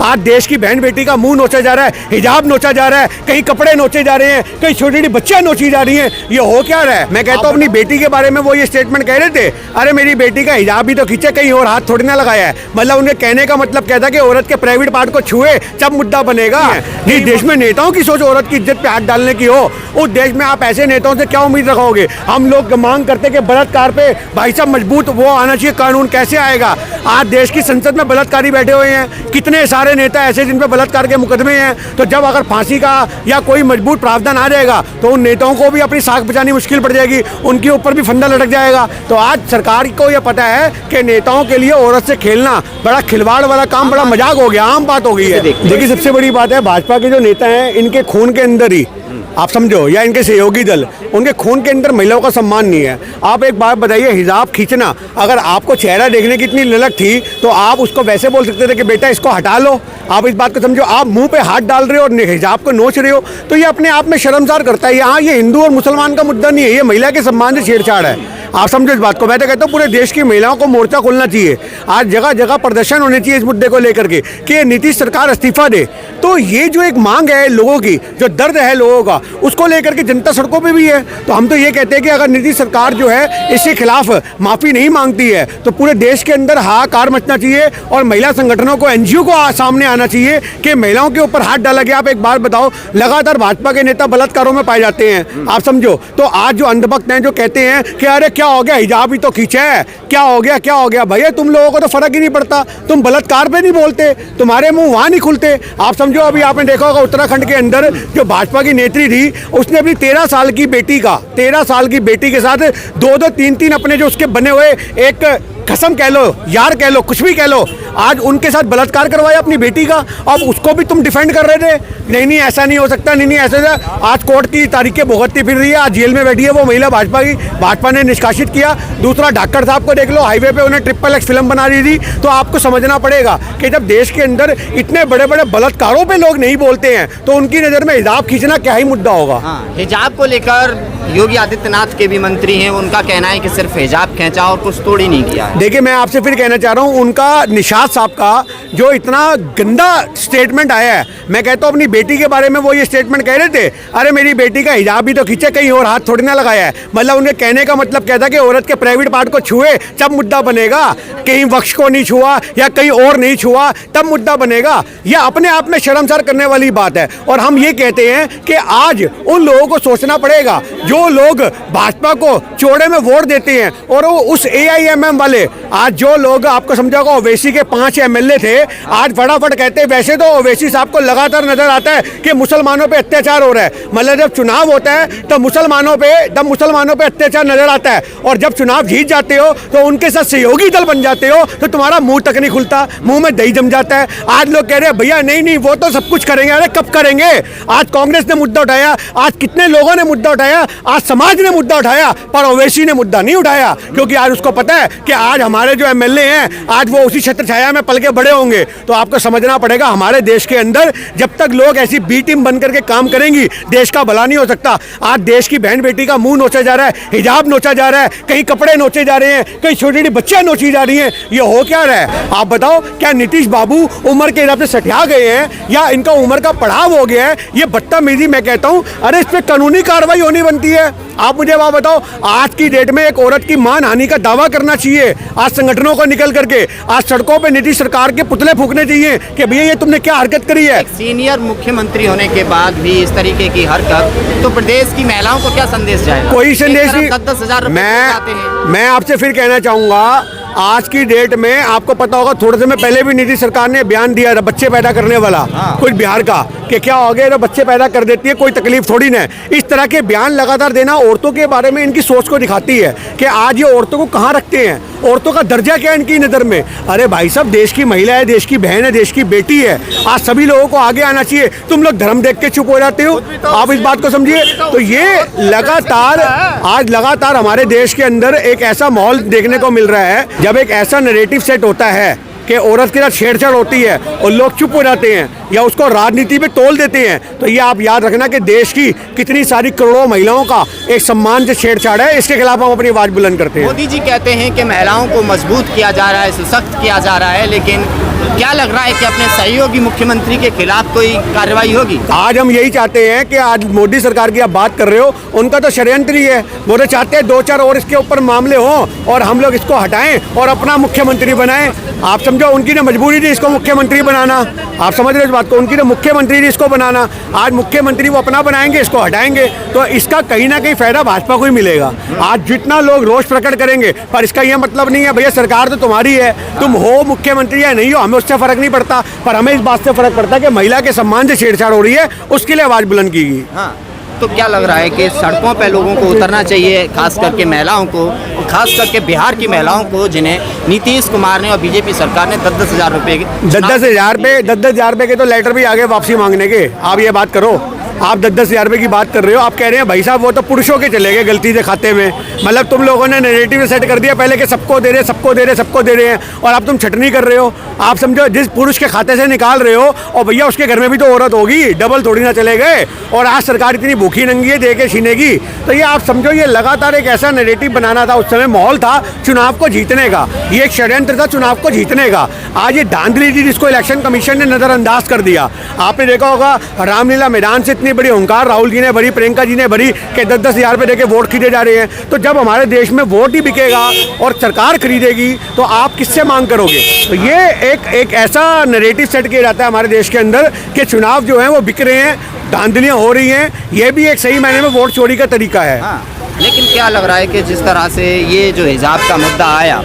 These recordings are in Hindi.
आज देश की बहन बेटी का मुंह नोचा जा रहा है, हिजाब नोचा जा रहा है, कहीं कपड़े नोचे जा रहे हैं, कहीं छोटी छोटी बच्चियां नोची जा रही हैं। ये हो क्या रहा है? मैं कहता हूँ अपनी बेटी के बारे में वो ये स्टेटमेंट कह रहे थे, अरे मेरी बेटी का हिजाब भी तो खींचे, कहीं और हाथ थोड़ी ना लगाया है। मतलब उनके कहने का मतलब क्या था कि औरत के प्राइवेट पार्ट को छुए तब मुद्दा बनेगा। जिस देश में नेताओं की सोच औरत की इज्जत पे हाथ डालने की हो, उस देश में आप ऐसे नेताओं से क्या उम्मीद रखोगे? हम लोग मांग करते कि बलात्कार पे भाई साहब मजबूत वो आना चाहिए कानून, कैसे आएगा? आज देश की संसद में बलात्कारी बैठे हुए हैं, कितने सारे नेता ऐसे जिन पे बलात्कार के मुकदमे हैं। तो जब अगर फांसी का या कोई मजबूत प्रावधान आ जाएगा तो उन नेताओं को भी अपनी साख बचानी मुश्किल पड़ जाएगी, उनके ऊपर भी फंदा लटक जाएगा। तो आज सरकार को यह पता है कि नेताओं के लिए औरत से खेलना बड़ा खिलवाड़ वाला काम, बड़ा मजाक हो गया, आम बात हो गई है। देखिए सबसे बड़ी बात है, भाजपा के जो नेता हैं इनके खून के अंदर ही आप समझो, या इनके सहयोगी दल, उनके खून के अंदर महिलाओं का सम्मान नहीं है। आप एक बात बताइए, हिजाब खींचना, अगर आपको चेहरा देखने की इतनी ललक थी तो आप उसको वैसे बोल सकते थे कि बेटा इसको हटा लो। आप इस बात को समझो, आप मुंह पे हाथ डाल रहे हो और हिजाब को नोच रहे हो, तो ये अपने आप में शर्मसार करता है। यहाँ ये हिंदू और मुसलमान का मुद्दा नहीं है, ये महिला के सम्मान से छेड़छाड़ है। आप समझो इस बात को। मैं तो कहता हूँ पूरे देश की महिलाओं को मोर्चा खोलना चाहिए, आज जगह जगह प्रदर्शन होने चाहिए इस मुद्दे को लेकर के कि नीतीश सरकार इस्तीफा दे। तो ये जो एक मांग है लोगों की, जो दर्द है लोगों का, उसको लेकर के जनता सड़कों पे भी है। तो हम तो ये कहते हैं कि अगर नीतीश सरकार जो है इसके खिलाफ माफ़ी नहीं मांगती है तो पूरे देश के अंदर हाहाकार मचना चाहिए और महिला संगठनों को, एनजीओ को सामने आना चाहिए कि महिलाओं के ऊपर हाथ डाला गया। आप एक बात बताओ, लगातार भाजपा के नेता बलात्कारों में पाए जाते हैं, आप समझो। तो आज जो अंधभक्त हैं जो कहते हैं कि अरे क्या हो गया, हिजाब ही तो खींचा है, क्या हो गया क्या हो गया? भैया तुम लोगों को तो फर्क ही नहीं पड़ता, तुम बलात्कार पे नहीं बोलते, तुम्हारे मुंह वहां नहीं खुलते। आप समझो अभी आपने देखा होगा उत्तराखंड के अंदर जो भाजपा की नेत्री थी, उसने अपनी 13 साल की बेटी के साथ 2-2, 3-3 अपने जो उसके बने हुए एक कसम कह लो, यार कह लो, कुछ भी कह लो, आज उनके साथ बलात्कार करवाया अपनी बेटी का। अब उसको भी तुम डिफेंड कर रहे थे, नहीं ऐसा नहीं हो सकता, नहीं ऐसा। आज कोर्ट की तारीखें भुगतती फिर रही है, आज जेल में बैठी है वो महिला भाजपा की, भाजपा ने निष्कासित किया। दूसरा डॉक्टर साहब को देख लो, हाईवे पे उन्हें XXX फिल्म बना रही थी। तो आपको समझना पड़ेगा कि जब देश के अंदर इतने बड़े बड़े बलात्कारों पे लोग नहीं बोलते हैं तो उनकी नज़र में हिजाब खींचना क्या ही मुद्दा होगा। हिजाब को लेकर योगी आदित्यनाथ के भी मंत्री हैं, उनका कहना है कि सिर्फ हिजाब खींचा और कुछ तोड़ ही नहीं किया। देखिए मैं आपसे फिर कहना चाह रहा हूँ, उनका निशात साहब का जो इतना गंदा स्टेटमेंट आया है, मैं कहता हूँ अपनी बेटी के बारे में वो ये स्टेटमेंट कह रहे थे, अरे मेरी बेटी का हिजाब भी तो खींचे, कहीं और हाथ थोड़ी ना लगाया है। मतलब उनके कहने का मतलब क्या था कि औरत के प्राइवेट पार्ट को छुए तब मुद्दा बनेगा, कहीं वक्ष को नहीं छुआ या कहीं और नहीं छुआ तब मुद्दा बनेगा। यह अपने आप में शर्मसार करने वाली बात है। और हम ये कहते हैं कि आज उन लोगों को सोचना पड़ेगा जो लोग भाजपा को चौड़े में वोट देते हैं, और वो उस AIMM वाले, आज जो लोग आपको समझाओगा ओवैसी के 5 MLA थे, आज फटाफट कहते हैं। वैसे तो ओवैसी साहब को लगातार नजर आता है कि मुसलमानों पे अत्याचार हो रहा है, मतलब जब चुनाव होता है तब मुसलमानों पे अत्याचार नजर आता है, और जब चुनाव जीत जाते हो तो उनके साथ सहयोगी दल बन जाते हो तो तुम्हारा मुंह तक नहीं खुलता, मुंह में दही जम जाता है। आज लोग कह रहे हैं भैया नहीं वो तो सब कुछ करेंगे। अरे कब करेंगे? आज कांग्रेस ने मुद्दा उठाया, आज कितने लोगों ने मुद्दा उठाया, आज समाज ने मुद्दा उठाया, पर ओवैसी ने मुद्दा नहीं उठाया, क्योंकि आज उसको पता है कि आज हमारे जो MLA हैं आज वो उसी छत्र छाया में पल के बड़े होंगे। तो आपको समझना पड़ेगा, हमारे देश के अंदर जब तक लोग ऐसी B टीम बन करके काम करेंगी देश का भला नहीं हो सकता। आज देश की बहन बेटी का मुंह नोचा जा रहा है, हिजाब नोचा जा रहा है, कहीं कपड़े नोचे जा रहे हैं, कहीं छोटी छोटी बच्चियां नोची जा रही हैं। ये हो क्या रहा है? आप बताओ, क्या नीतीश बाबू उम्र के हिसाब से सठिया गए हैं या इनका उम्र का पड़ाव हो गया है? ये बदतमीजी मैं कहता हूँ। अरे इस पर कानूनी कार्रवाई होनी बनती है। आप मुझे बात बताओ, आज की डेट में एक औरत की मानहानि का दावा करना चाहिए। आज संगठनों को निकल करके आज सड़कों पे नीतीश सरकार के पुतले फूकने चाहिए कि भैया ये तुमने क्या हरकत करी है। सीनियर मुख्यमंत्री होने के बाद भी इस तरीके की हरकत, तो प्रदेश की महिलाओं को क्या संदेश जाएगा? कोई संदेश नहीं। 10,000 मैं आपसे फिर कहना चाहूंगा, आज की डेट में आपको पता होगा थोड़े समय पहले भी नीतीश सरकार ने बयान दिया था बच्चे पैदा करने वाला, कुछ बिहार का, कि क्या हो गया बच्चे पैदा कर देती है, कोई तकलीफ थोड़ी ना। इस तरह के बयान लगातार देना औरतों के बारे में इनकी सोच को दिखाती है कि आज ये औरतों को कहाँ रखते हैं, औरतों का दर्जा क्या है इनकी नज़र में। अरे भाई साहब, देश की महिला है, देश की बहन है, देश की बेटी है। आज सभी लोगों को आगे आना चाहिए। तुम लोग धर्म देख के चुप हो जाते हो, आप इस बात को समझिए। तो ये लगातार हमारे देश के अंदर एक ऐसा माहौल देखने को मिल रहा है, जब एक ऐसा नैरेटिव सेट होता है कि औरत के साथ छेड़छाड़ होती है और लोग चुप हो जाते हैं। या उसको राजनीति में तोल देते हैं, तो ये आप याद रखना कि देश की कितनी सारी करोड़ों महिलाओं का एक सम्मान से छेड़छाड़ है। इसके खिलाफ हम अपनी आवाज बुलंद करते हैं। मोदी जी कहते हैं कि महिलाओं को मजबूत किया जा रहा है, सशक्त किया जा रहा है, लेकिन क्या लग रहा है कि अपने सहयोगी मुख्यमंत्री के खिलाफ कोई कार्रवाई होगी? आज हम यही चाहते हैं कि आज मोदी सरकार की आप बात कर रहे हो, उनका तो षड्यंत्र ही है। वो तो चाहते हैं 2-4 और इसके ऊपर मामले हों और हम लोग इसको हटाएं और अपना मुख्यमंत्री बनाएं। आप समझो, उनकी ना मजबूरी थी इसको मुख्यमंत्री बनाना। आप समझ रहे हो इस बात को? उनकी ना मुख्यमंत्री थी इसको बनाना। आज मुख्यमंत्री वो अपना बनाएंगे, इसको हटाएंगे, तो इसका कहीं ना कहीं फायदा भाजपा को ही मिलेगा। आज जितना लोग रोष प्रकट करेंगे, पर इसका यह मतलब नहीं है भैया सरकार तो तुम्हारी है, तुम हो मुख्यमंत्री या नहीं हो, हमें उससे फर्क नहीं पड़ता। पर हमें इस बात से फर्क पड़ता है कि महिला के सम्मान से छेड़छाड़ हो रही है, उसके लिए आवाज बुलंद की गई। हाँ, तो क्या लग रहा है कि सड़कों पे लोगों को उतरना चाहिए, खास करके महिलाओं को, खास करके बिहार की महिलाओं को, जिन्हें नीतीश कुमार ने और बीजेपी सरकार ने 10-10 हज़ार रुपये 10-10 हज़ार रुपये के तो लेटर भी आगे वापसी मांगने के। आप ये बात करो, आप 10-10 हज़ार रुपये की बात कर रहे हो, आप कह रहे हैं भाई साहब वो तो पुरुषों के चले गए गलती से खाते में। मतलब तुम लोगों ने नैरेटिव सेट कर दिया पहले कि सबको दे रहे, सबको दे रहे, सबको दे रहे हैं, और अब तुम छटनी कर रहे हो। आप समझो, जिस पुरुष के खाते से निकाल रहे हो, और भैया उसके घर में भी तो औरत होगी, डबल थोड़ी ना चले गए। और आज सरकार इतनी भूखी नंगी है, दे के छीनेगी। तो ये आप समझो, ये लगातार एक ऐसा नैरेटिव बनाना था। उस समय माहौल था चुनाव को जीतने का, ये एक षड्यंत्र था चुनाव को जीतने का। आज ये धांधली थी जिसको इलेक्शन कमीशन ने नज़रअंदाज कर दिया। आपने देखा होगा रामलीला मैदान से इतनी बड़ी हुंकार राहुल जी ने भरी, प्रियंका जी ने भरी कि 10-10 हज़ार रुपये देके वोट खरीदे जा रहे हैं। तो जब हमारे देश में वोट ही बिकेगा और सरकार खरीदेगी, तो आप किससे मांग करोगे? तो ये एक ऐसा नैरेटिव सेट किया जाता है हमारे देश के अंदर कि चुनाव जो है वो बिक रहे हैं, धांधलियाँ हो रही हैं। ये भी एक सही मायने में वोट चोरी का तरीका है। हाँ, लेकिन क्या लग रहा है कि जिस तरह से ये जो हिजाब का मुद्दा आया,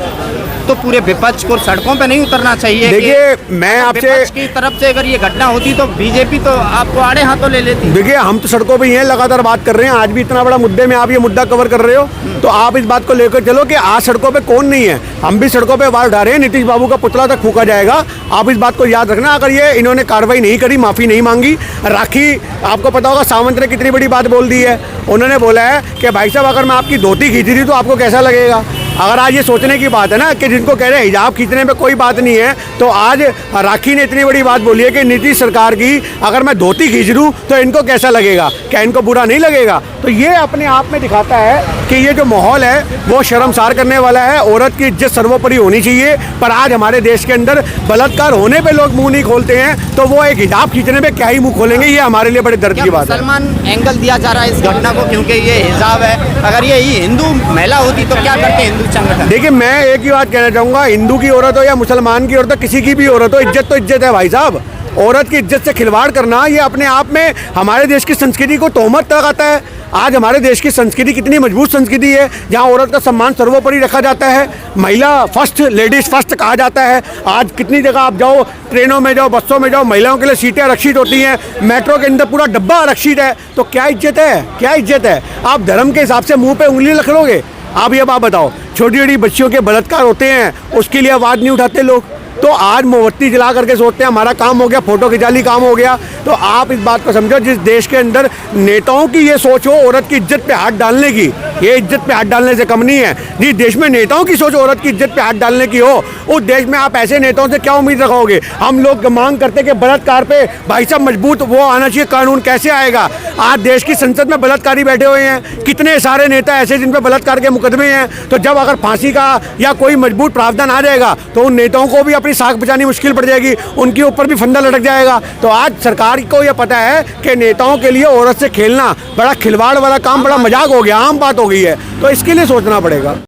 तो पूरे विपक्ष को सड़कों पे नहीं उतरना चाहिए? देखिए, मैं आपसे, विपक्ष की तरफ से अगर ये घटना होती तो बीजेपी तो आपको आड़े हाथों ले लेती। देखिए, हम तो सड़कों पे ही हैं, लगातार बात कर रहे हैं। आज भी इतना बड़ा मुद्दे में आप ये मुद्दा कवर कर रहे हो, तो आप इस बात को लेकर चलो कि आज सड़कों पे कौन नहीं है। हम भी सड़कों पे आवाज उठा रहे हैं, नीतीश बाबू का पुतला तक फूका जाएगा। आप इस बात को याद रखना। अगर ये इन्होंने कार्रवाई नहीं करी, माफ़ी नहीं मांगी, राखी, आपको पता होगा सावंत ने कितनी बड़ी बात बोल दी है। उन्होंने बोला है कि भाई साहब अगर मैं आपकी धोती खींच रही तो आपको कैसा लगेगा। अगर आज ये सोचने की बात है ना कि जिनको कह रहे हैं हिजाब खींचने में कोई बात नहीं है, तो आज राखी ने इतनी बड़ी बात बोली है कि नीतीश सरकार की अगर मैं धोती खींच लूँ तो इनको कैसा लगेगा, क्या इनको बुरा नहीं लगेगा? तो ये अपने आप में दिखाता है कि ये जो माहौल है वो शर्मसार करने वाला है। औरत की इज्जत सर्वोपरि होनी चाहिए, पर आज हमारे देश के अंदर बलात्कार होने पे लोग मुंह नहीं खोलते हैं, तो वो एक हिजाब खींचने पे क्या ही मुंह खोलेंगे? ये हमारे लिए बड़े दर्द की बात है। मुसलमान एंगल दिया जा रहा है इस घटना को, क्योंकि ये हिजाब है। अगर ये हिंदू महिला होती तो क्या करते हिंदू संगठन? देखिए, मैं एक ही बात कहना चाहूँगा, हिंदू की औरत हो या मुसलमान की औरत हो, किसी की भी औरत हो, इज्जत तो इज्जत है भाई साहब। औरत की इज्जत से खिलवाड़ करना ये अपने आप में हमारे देश की संस्कृति को तोहमत लगाता है। आज हमारे देश की संस्कृति कितनी मजबूत संस्कृति है, जहाँ औरत का सम्मान सर्वोपरि रखा जाता है, महिला फर्स्ट, लेडीज़ फर्स्ट कहा जाता है। आज कितनी जगह आप जाओ, ट्रेनों में जाओ, बसों में जाओ, महिलाओं के लिए सीटें आरक्षित होती हैं, मेट्रो के अंदर पूरा डब्बा आरक्षित है। तो क्या इज्जत है, क्या इज्जत है? आप धर्म के हिसाब से मुँह पे उंगली रख लोगे? आप ये बात बताओ, छोटी छोटी बच्चियों के बलात्कार होते हैं, उसके लिए आवाज़ नहीं उठाते लोग। तो आज मोमबत्ती जला करके सोचते हैं हमारा काम हो गया, फोटो खिंचाली काम हो गया। तो आप इस बात को समझो, जिस देश के अंदर नेताओं की ये सोच हो औरत की इज्जत पे हाथ डालने की, ये इज्जत पे हाथ डालने से कम नहीं है। जिस देश में नेताओं की सोच औरत की इज्जत पे हाथ डालने की हो, उस देश में आप ऐसे नेताओं से क्या उम्मीद रखोगे? हम लोग मांग करते कि बलात्कार पे भाई साहब मजबूत वो आना चाहिए कानून, कैसे आएगा? आज देश की संसद में बलात्कारी बैठे हुए हैं, कितने सारे नेता ऐसे जिन पे बलात्कार के मुकदमे हैं। तो जब अगर फांसी का या कोई मजबूत प्रावधान आ जाएगा, तो उन नेताओं को भी अपनी साख बचानी मुश्किल पड़ जाएगी, उनके ऊपर भी फंदा लटक जाएगा। तो आज सरकार को यह पता है कि नेताओं के लिए औरत से खेलना बड़ा खिलवाड़ वाला काम, बड़ा मजाक हो गया, आम बात हो गई है। तो इसके लिए सोचना पड़ेगा।